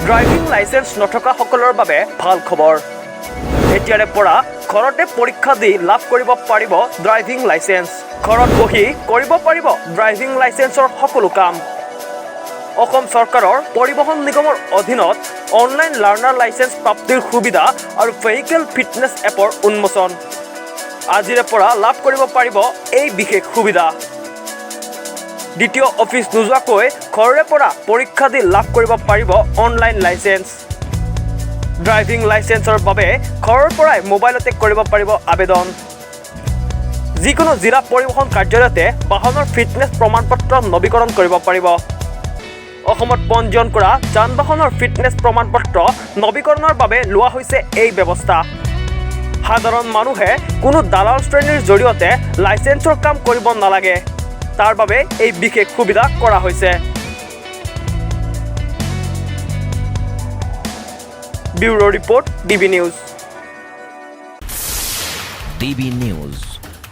driving licence নথকা সকলৰ বাবে ভাল খবৰ এতিয়াৰে পৰা ঘৰতে পৰীক্ষা দি লাভ কৰিব পাৰিব ড্ৰাইভিং লাইসেন্স ঘৰত বহি কৰিব পাৰিব ড্ৰাইভিং লাইসেন্সৰ সকলো কাম অসম চৰকাৰৰ পৰিবহণ নিগমৰ অধীনত অনলাইন লাৰ্ণাৰ লাইসেন্স প্ৰাপ্তিৰ সুবিধা আৰু ভেহিকেল ফিটনেছ এপৰ উন্মোচন আজিৰে পৰা লাভ কৰিব পাৰিব এই বিশেষ সুবিধা দ্বিতীয় অফিচ নোযোৱাকৈ ঘৰৰে পৰা পৰীক্ষা দি লাভ কৰিব পাৰিব অনলাইন লাইসেন্স ড্ৰাইভিং লাইসেন্সৰ বাবে ঘৰৰ পৰাই মোবাইলতে কৰিব পাৰিব আবেদন যিকোনো জিলা পৰিবহণ কাৰ্যালয়তে বাহনৰ ফিটনেছ প্ৰমাণপত্ৰ নৱীকৰণ কৰিব পাৰিব অসমত পঞ্জীয়ন কৰা যান বাহনৰ ফিটনেছ প্ৰমাণপত্ৰ নৱীকৰণৰ বাবে লোৱা হৈছে এই ব্যৱস্থা সাধাৰণ মানুহে কোনো দালাল শ্ৰেণীৰ জৰিয়তে লাইসেন্সৰ কাম কৰিব নালাগে তাৰ বাবে এই বিশেষ সুবিধা কৰা হৈছে ব্যুৰো ৰিপৰ্ট ডিবি নিউজ